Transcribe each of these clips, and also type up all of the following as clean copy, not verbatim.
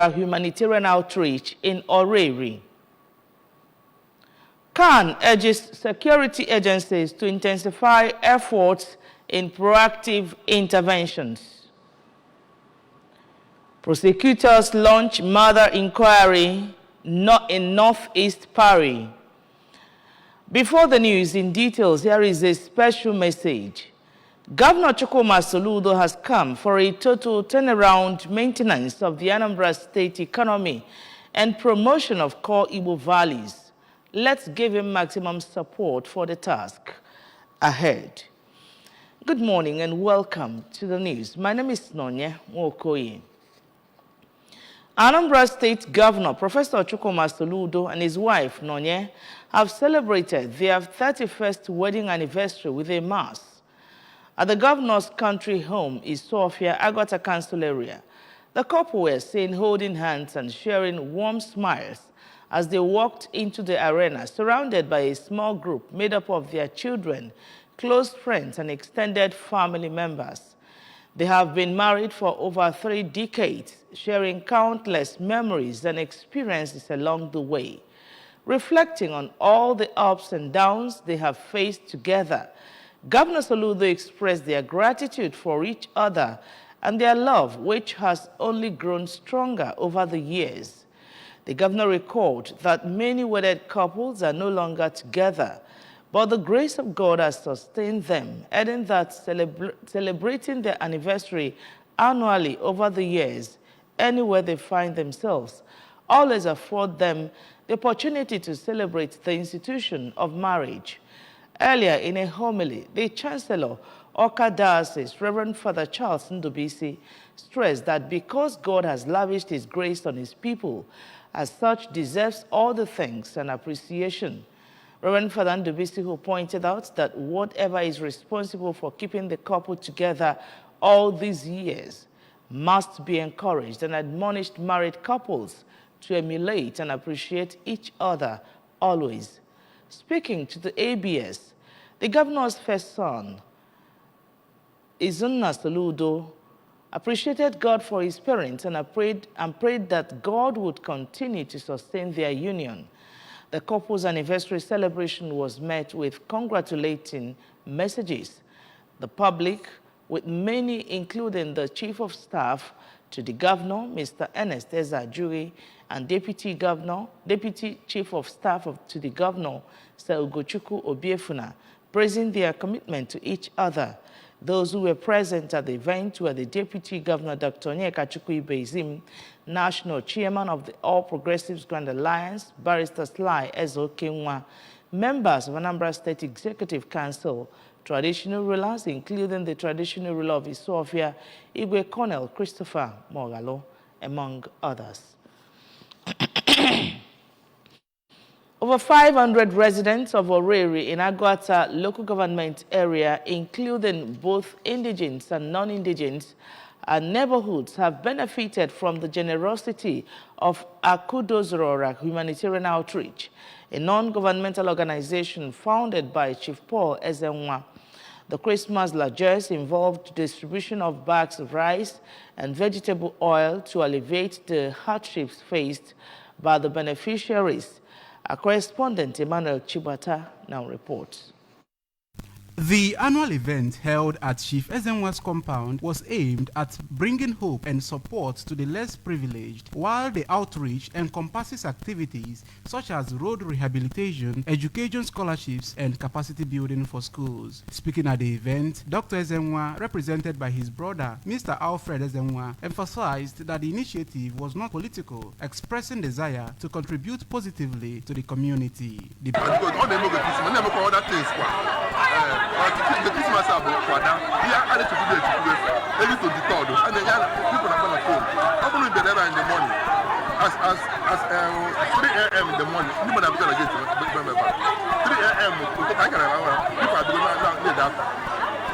Humanitarian outreach in Oreri. CAN urges security agencies to intensify efforts in proactive interventions. Prosecutors launch murder inquiry in Northeast Paris. Before the news in details, here is a special message. Governor Chukwuma Soludo has come for a total turnaround maintenance of the Anambra State economy and promotion of core Igbo values. Let's give him maximum support for the task ahead. Good morning and welcome to the news. My name is Nonya Nwokoye. Anambra State Governor Professor Chukwuma Soludo and his wife Nonye have celebrated their 31st wedding anniversary with a mass at the governor's country home in Sofia, Agota Council area. The couple were seen holding hands and sharing warm smiles as they walked into the arena, surrounded by a small group made up of their children, close friends, and extended family members. They have been married for over 3 decades, sharing countless memories and experiences along the way. Reflecting on all the ups and downs they have faced together, Governor Soludo expressed their gratitude for each other and their love, which has only grown stronger over the years. The governor recalled that many wedded couples are no longer together, but the grace of God has sustained them, adding that celebrating their anniversary annually over the years, anywhere they find themselves, always afford them the opportunity to celebrate the institution of marriage. Earlier in a homily, the Chancellor, Awka Diocese, Reverend Father Charles Ndubisi, stressed that because God has lavished his grace on his people, as such deserves all the thanks and appreciation. Reverend Father Ndubisi, who pointed out that whatever is responsible for keeping the couple together all these years must be encouraged, and admonished married couples to emulate and appreciate each other always. Speaking to the ABS, the governor's first son, Izunna Soludo, appreciated God for his parents and prayed that God would continue to sustain their union. The couple's anniversary celebration was met with congratulating messages. The public, with many including the Chief of Staff to the Governor, Mr. Ernest Ezajuri, and Deputy Chief of Staff to the Governor, Sir Ugochukwu Obiefuna, praising their commitment to each other. Those who were present at the event were the Deputy Governor, Dr. Onyeka Chukwu Ibezim, National Chairman of the All Progressives Grand Alliance, Barrister Sly Ezo-Kenwa, members of Anambra State Executive Council, traditional rulers, including the traditional ruler of Isofia, Igwe Colonel Christopher Mogalo, among others. Over 500 residents of Oreri in Agota local government area, including both indigenes and non-indigenes, and neighborhoods have benefited from the generosity of Akudozorora Humanitarian Outreach, a non-governmental organization founded by Chief Paul Ezenwa. The Christmas largesse involved distribution of bags of rice and vegetable oil to alleviate the hardships faced by the beneficiaries. Our correspondent Emmanuel Chibata now reports. The annual event held at Chief Ezenwa's compound was aimed at bringing hope and support to the less privileged, while the outreach encompasses activities such as road rehabilitation, education scholarships, and capacity building for schools. Speaking at the event, Dr. Ezenwa, represented by his brother, Mr. Alfred Ezenwa, emphasized that the initiative was not political, expressing desire to contribute positively to the community. The Christmas here added to early to the third, and then people are going to phone. Open in the in the morning, as 3 a.m. in the morning. People are going to get 3 a.m. People are doing that.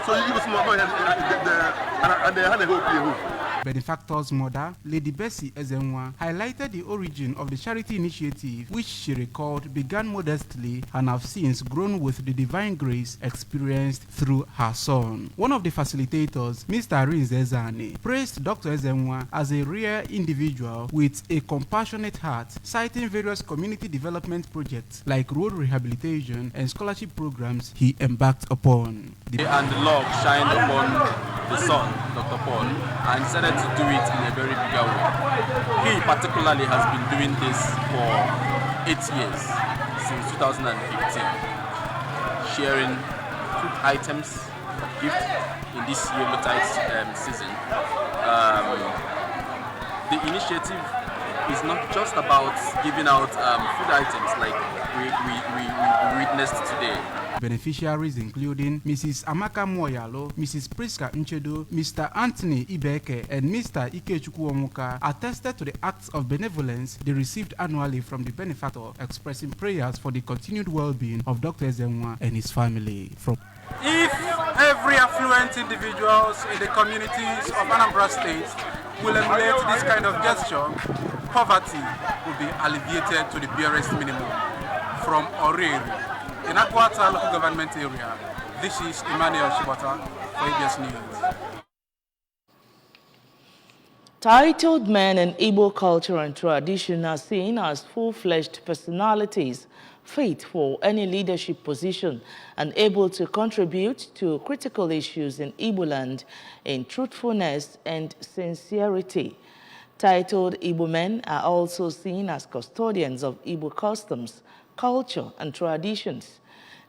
So you was more and they had a hope here. Benefactor's mother, Lady Bessie Ezenwa, highlighted the origin of the charity initiative, which she recalled began modestly and have since grown with the divine grace experienced through her son. One of the facilitators, Mr. Arin Zezane, praised Dr. Ezenwa as a rare individual with a compassionate heart, citing various community development projects like road rehabilitation and scholarship programs he embarked upon. And the love shined upon the son, Dr. Paul, and decided to do it in a very bigger way. He particularly has been doing this for 8 years, since 2015, sharing food items of gift in this Yuletide season. The initiative is not just about giving out food items like we witnessed today. Beneficiaries including Mrs. Amaka Moyalo, Mrs. Priska Nchedo, Mr. Anthony Ibeke, and Mr. Ikechukwu Omuka attested to the acts of benevolence they received annually from the benefactor, expressing prayers for the continued well-being of Dr. Ezenwa and his family. If every affluent individuals in the communities of Anambra State will emulate this kind of gesture, poverty will be alleviated to the barest minimum. From Oriri, in Akwata local government area, this is Emmanuel Shibata for ABS News. Titled men in Igbo culture and tradition are seen as full-fledged personalities, fit for any leadership position and able to contribute to critical issues in Igbo land in truthfulness and sincerity. Titled Igbo men are also seen as custodians of Igbo customs, culture, and traditions.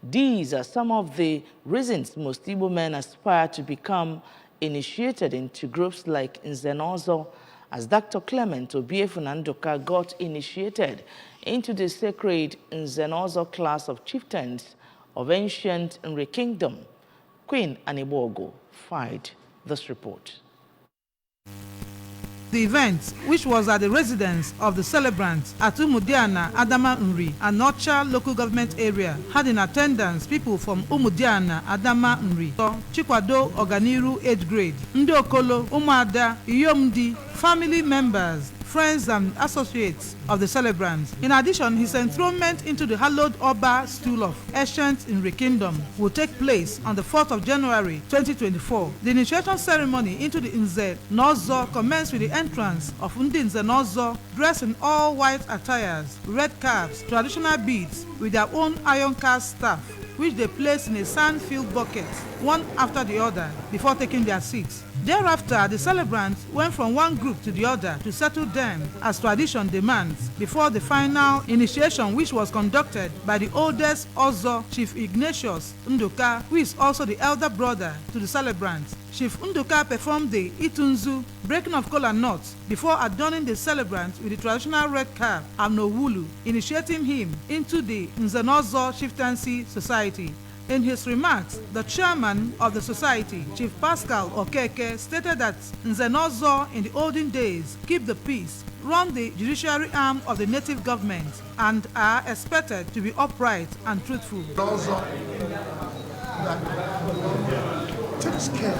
These are some of the reasons most Igbo men aspire to become initiated into groups like Nzenozo, as Dr. Clement Obiefunandoka got initiated into the sacred Nzenozo class of chieftains of ancient Nri Kingdom. Queen Anibogo filed this report. The event, which was at the residence of the celebrants at Umudiana, Adama Nri, and Ocha local government area, had in attendance people from Umudiana, Adama Nri, Chikwado Oganiru 8th grade, Ndiokolo, Umuada, Iyomdi, family members, friends and associates of the celebrants. In addition, his enthronement into the hallowed Oba stool of ancient Nri Kingdom will take place on the 4th of January 2024. The initiation ceremony into the Nze Nozo commenced with the entrance of Ndi Nze Nozo, dressed in all white attires, red caps, traditional beads with their own iron cast staff, which they placed in a sand-filled bucket, one after the other, before taking their seats. Thereafter, the celebrants went from one group to the other to settle them as tradition demands before the final initiation, which was conducted by the oldest Ozo, Chief Ignatius Nduka, who is also the elder brother to the celebrants. Chief Nduka performed the Itunzu, breaking of kola nuts, before adorning the celebrant with the traditional red cap and Nowulu, initiating him into the Nzenozo Chieftaincy Society. In his remarks, the chairman of the society, Chief Pascal Okeke, stated that Nzenozo in the olden days keep the peace, run the judiciary arm of the native government, and are expected to be upright and truthful. Nzenozo that takes care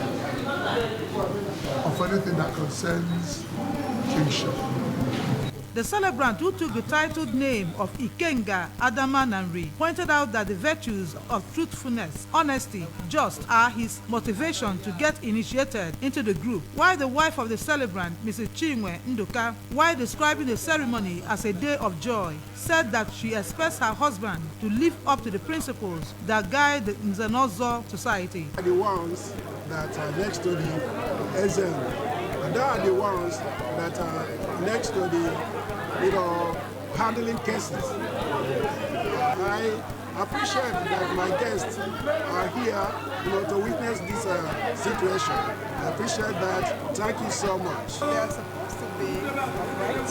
of anything that concerns kingship. The celebrant, who took the titled name of Ikenga Adama Nri, pointed out that the virtues of truthfulness, honesty, just are his motivation to get initiated into the group, while the wife of the celebrant, Mrs. Chinwe Nduka, while describing the ceremony as a day of joy, said that she expects her husband to live up to the principles that guide the Nzenozo society. The ones that are next to the Ezen, and they are the ones that are next to the handling cases. I appreciate that my guests are here, to witness this situation. I appreciate that. Thank you so much. They are supposed to be upright.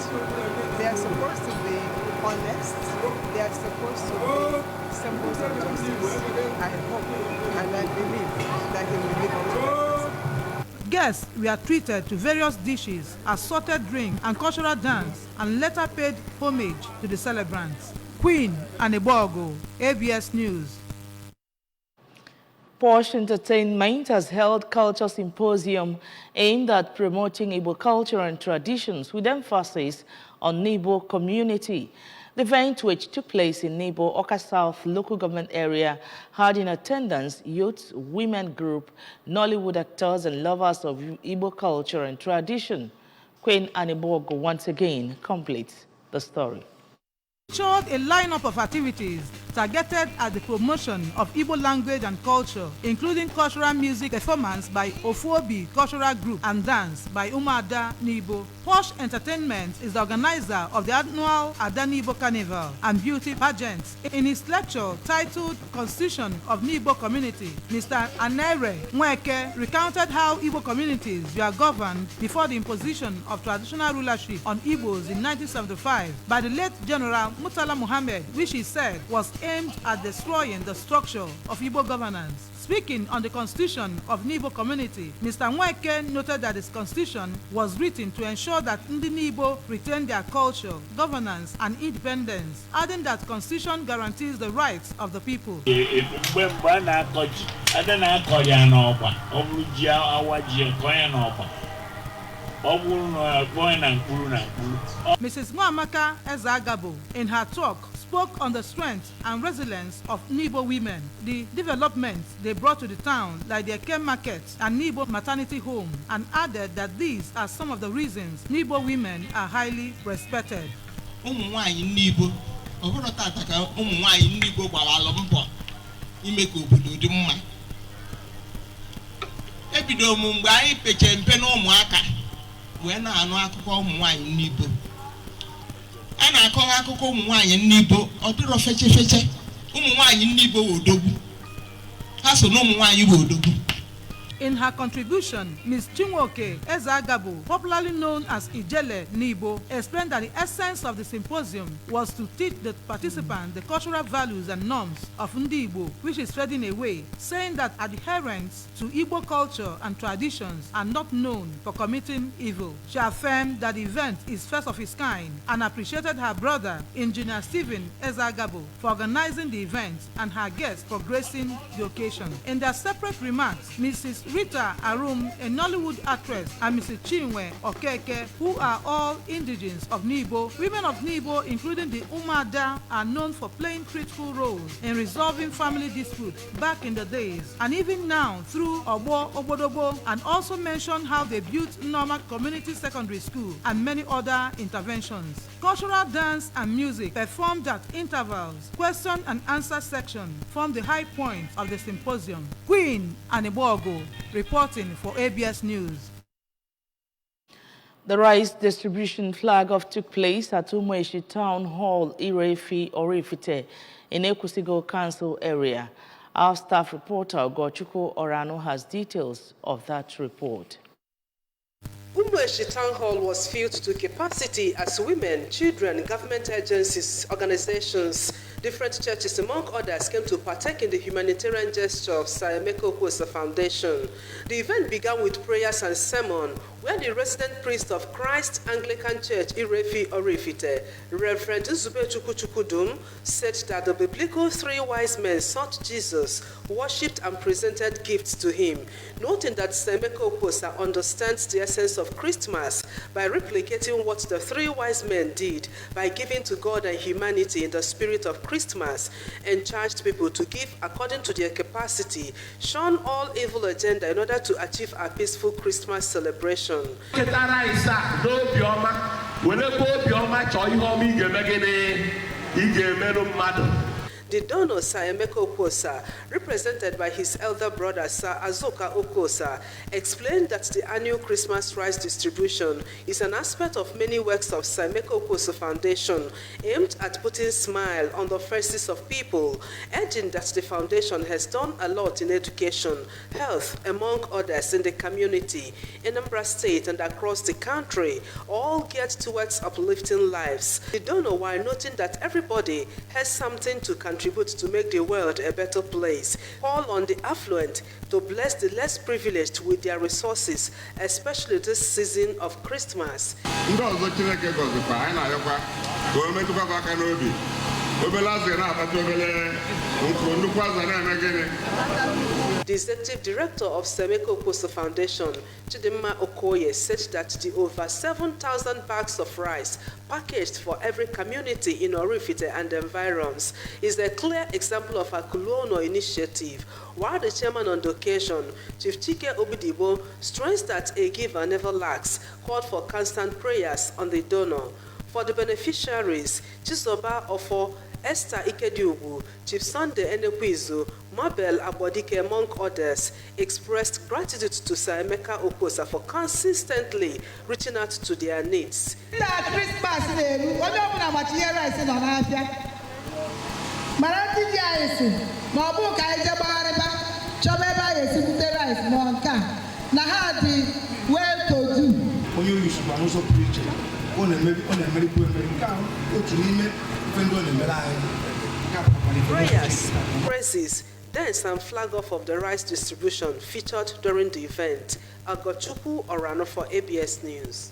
They are supposed to be honest. They are supposed to be symbols of justice. I hope and I believe that they will live up to that. Guests were treated to various dishes, assorted drink and cultural dance, and later paid homage to the celebrants. Queen Anibogo, ABS News. Posh Entertainment has held culture symposium aimed at promoting Igbo culture and traditions with emphasis on Nibo community. The event, which took place in Nibo, Oka South local government area, had in attendance youth, women group, Nollywood actors and lovers of Igbo culture and tradition. Queen Aniborgo once again completes the story. Showed a lineup of activities targeted at the promotion of Igbo language and culture, including cultural music performance by Ofuobi Cultural Group and dance by Umuada Nibo. Posh Entertainment is the organizer of the annual Ada Nibo Carnival and Beauty Pageant. In his lecture titled Constitution of Nibo Community, Mr. Anere Nweke recounted how Igbo communities were governed before the imposition of traditional rulership on Igbos in 1975 by the late General Murtala Muhammad, which he said was aimed at destroying the structure of Igbo governance. Speaking on the constitution of Nibo community, Mr. Nweke noted that this constitution was written to ensure that Ndi Nibo retain their culture, governance, and independence, adding that constitution guarantees the rights of the people. Mrs. Nwamaka Ezagabo, in her talk, spoke on the strength and resilience of Nibo women, the developments they brought to the town, like the Eke Market and Nibo Maternity Home, and added that these are some of the reasons Nibo women are highly respected. When I know wine Nibo. And I call Akoko wine Nibo, or do a fetch wine Nibo Dogu. Has no wine you will do. In her contribution, Ms. Chinwoke Ezagabo, popularly known as Ijele Nibo, explained that the essence of the symposium was to teach the participants the cultural values and norms of Ndi Igbo, which is fading away, saying that adherents to Igbo culture and traditions are not known for committing evil. She affirmed that the event is first of its kind and appreciated her brother, Engineer Stephen Ezagabo, for organizing the event and her guests for gracing the occasion. In their separate remarks, Mrs. Rita Arum, a Nollywood actress, and Mrs. Chinwe Okeke, who are all indigenes of Nibo. Women of Nibo, including the Umuada, are known for playing critical roles in resolving family disputes back in the days, and even now through Obo Obodobo, and also mentioned how they built Normal Community Secondary School and many other interventions. Cultural dance and music performed at intervals. Question and answer section formed the high point of the symposium. Queen Aniborgo reporting for ABS News. The rice distribution flag-off took place at Umueshi Town Hall, Irefi Orifite, in Ekusigo Council area. Our staff reporter, Gochuko Orano, has details of that report. Umueshi Town Hall was filled to capacity as women, children, government agencies, organizations, different churches, among others, came to partake in the humanitarian gesture of Sir Emeka Okwosa Foundation. The event began with prayers and sermon, where the resident priest of Christ Anglican Church, Irefi Orifite, Reverend Nzube Chukwuchukudum, said that the biblical three wise men sought Jesus, worshipped and presented gifts to him, noting that Sir Emeka Okwosa understands the essence of Christmas by replicating what the three wise men did by giving to God and humanity in the spirit of Christmas, and charged people to give according to their capacity, shun all evil agenda in order to achieve a peaceful Christmas celebration. The donor, Sir Emeka Okwosa, represented by his elder brother, Sir Azoka Okwosa, explained that the annual Christmas rice distribution is an aspect of many works of Sir Emeka Okwosa Foundation aimed at putting smile on the faces of people, adding that the foundation has done a lot in education, health, among others in the community, in Anambra State and across the country, all geared towards uplifting lives. The donor, while noting that everybody has something to contribute to make the world a better place, call on the affluent to bless the less privileged with their resources, especially this season of Christmas. The executive director of Semeko Oposa Foundation, Chidinma Okoye, said that the over 7,000 bags of rice packaged for every community in Orifite and environs is a clear example of a Kuluono initiative, while the chairman on the occasion, Chief Chike Obidibo, stressed that a giver never lacks, called for constant prayers on the donor. For the beneficiaries, Chisoba Ofo, Esther Ikediubu, Chief Sunday Enekwizu, Mabel Abodike, among others, expressed gratitude to Semeko Oposa for consistently reaching out to their needs. Prayers, praises, dance and flag off of the rice distribution featured during the event. Agochukwu Orano for ABS News.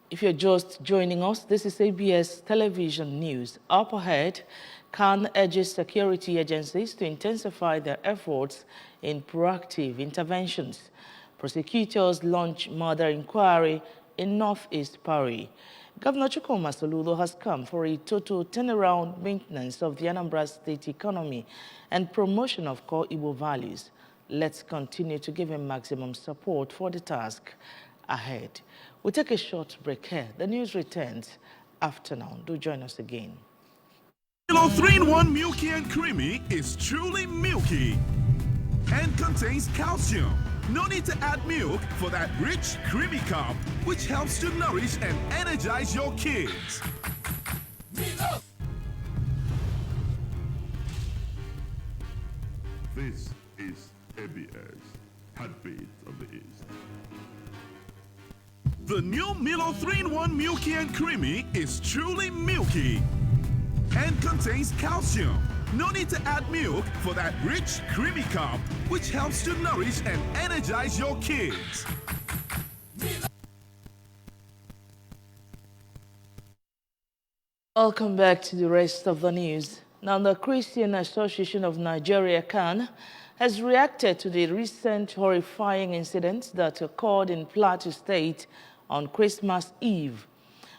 If you're just joining us, this is ABS Television News. Up ahead, CAN urges security agencies to intensify their efforts in proactive interventions. Prosecutors launch murder inquiry in Northeast Paris. Governor Chukwuma Soludo has come for a total turnaround maintenance of the Anambra State economy and promotion of core Igbo values. Let's continue to give him maximum support for the task ahead. We'll take a short break here. The news returns after now. Do join us again. Milo 3-in-1 Milky and Creamy is truly milky and contains calcium. No need to add milk for that rich, creamy cup, which helps to nourish and energize your kids. This is ABS, Heartbeat of the East. The new Milo 3-in-1 Milky and Creamy is truly milky and contains calcium. No need to add milk for that rich, creamy cup, which helps to nourish and energize your kids. Welcome back to the rest of the news. Now, the Christian Association of Nigeria, CAN, has reacted to the recent horrifying incidents that occurred in Plateau State on Christmas Eve.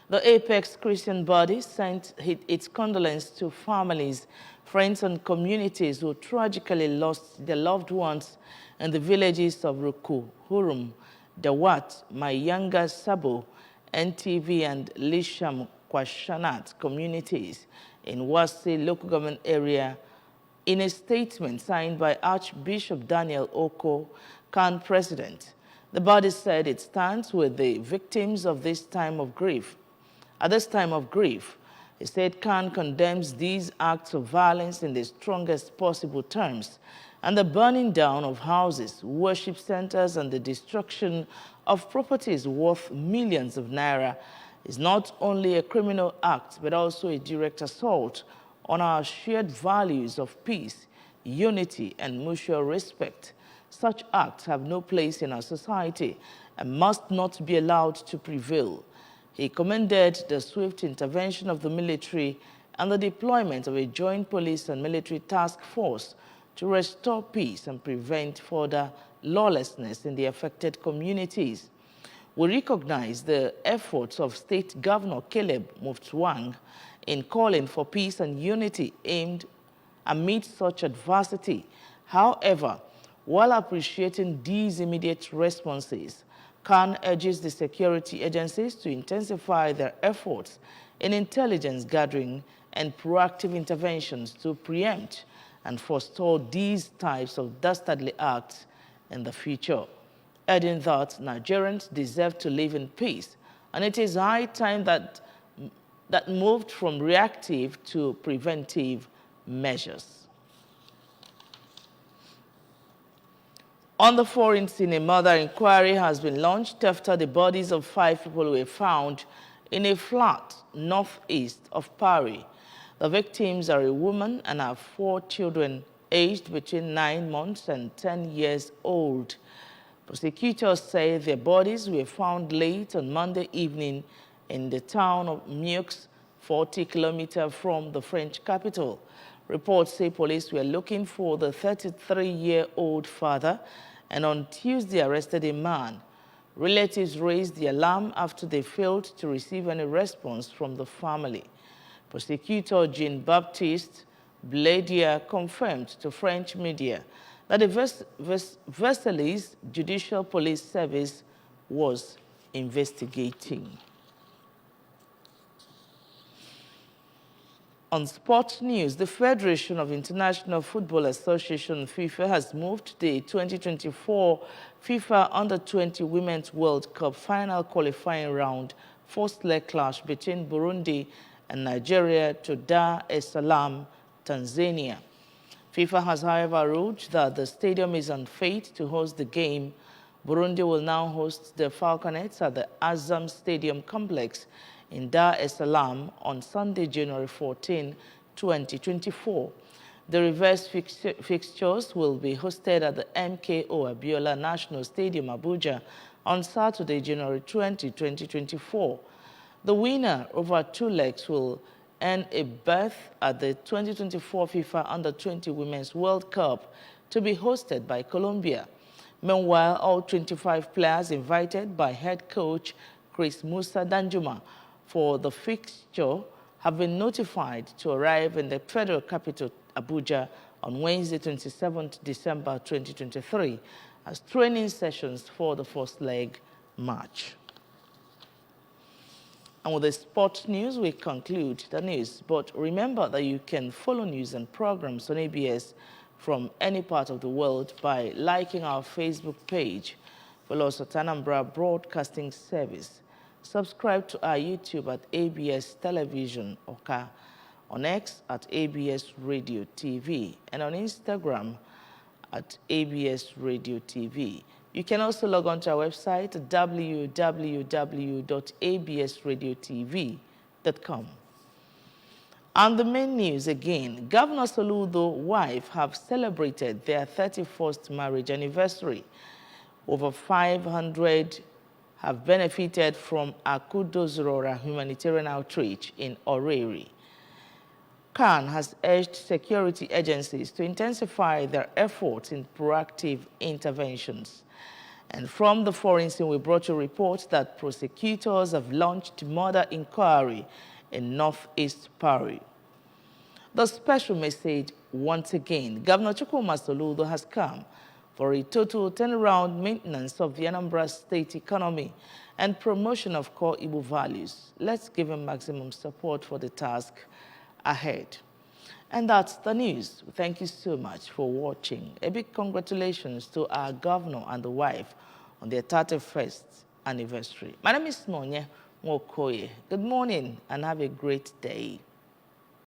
The Apex Christian body sent its condolences to families, friends and communities who tragically lost their loved ones in the villages of Ruku, Hurum, Dawat, Mayanga, Sabo, NTV and Lisham Kwashanat communities in Wasi local government area. In a statement signed by Archbishop Daniel Oko, CAN president, the body said it stands with the victims of this time of grief. At this time of grief, he said CAN condemns these acts of violence in the strongest possible terms, and the burning down of houses, worship centers, and the destruction of properties worth millions of naira is not only a criminal act, but also a direct assault on our shared values of peace, unity, and mutual respect. Such acts have no place in our society and must not be allowed to prevail. He commended the swift intervention of the military and the deployment of a joint police and military task force to restore peace and prevent further lawlessness in the affected communities. We recognize the efforts of State Governor Caleb Mutfwang in calling for peace and unity aimed amid such adversity. However, while appreciating these immediate responses, CAN urges the security agencies to intensify their efforts in intelligence gathering and proactive interventions to preempt and forestall these types of dastardly acts in the future, adding that Nigerians deserve to live in peace, and it is high time that moved from reactive to preventive measures. On the foreign scene, a murder inquiry has been launched after the bodies of 5 people were found in a flat northeast of Paris. The victims are a woman and her 4 children aged between 9 months and 10 years old. Prosecutors say their bodies were found late on Monday evening in the town of Meaux, 40 kilometers from the French capital. Reports say police were looking for the 33-year-old father and on Tuesday arrested a man. Relatives raised the alarm after they failed to receive any response from the family. Prosecutor Jean-Baptiste Bladier confirmed to French media that the Versailles Judicial Police Service was investigating. On sports news, the Federation of International Football Association, FIFA, has moved the 2024 FIFA Under-20 Women's World Cup final qualifying round first leg clash between Burundi and Nigeria to Dar es Salaam, Tanzania. FIFA has, however, ruled that the stadium is unfit to host the game. Burundi will now host the Falconets at the Azam Stadium complex in Dar es Salaam on Sunday, January 14, 2024. The reverse fixtures will be hosted at the MKO Abiola National Stadium, Abuja, on Saturday, January 20, 2024. The winner over 2 legs will earn a berth at the 2024 FIFA Under-20 Women's World Cup to be hosted by Colombia. Meanwhile, all 25 players invited by head coach Chris Musa Danjuma for the fixture have been notified to arrive in the federal capital, Abuja, on Wednesday, 27 December 2023, as training sessions for the first leg match. And with the sports news, we conclude the news. But remember that you can follow news and programs on ABS from any part of the world by liking our Facebook page. Follow us at Anambra Broadcasting Service. Subscribe to our YouTube at ABS Television Oka, on X at ABS Radio TV, and on Instagram at ABS Radio TV. You can also log on to our website at www.absradiotv.com. And the main news again, Governor Soludo's wife have celebrated their 31st marriage anniversary. Over 500 have benefited from Akudozorora humanitarian outreach in Oreri. CAN has urged security agencies to intensify their efforts in proactive interventions. And from the foreign scene, we brought you a report that prosecutors have launched murder inquiry in Northeast Paris. The special message, once again, Governor Chukwuma Soludo has come for a total turnaround maintenance of the Anambra State economy and promotion of core Igbo values. Let's give him maximum support for the task ahead. And that's the news. Thank you so much for watching. A big congratulations to our governor and the wife on their 31st anniversary. My name is Monye Mokoye. Good morning and have a great day.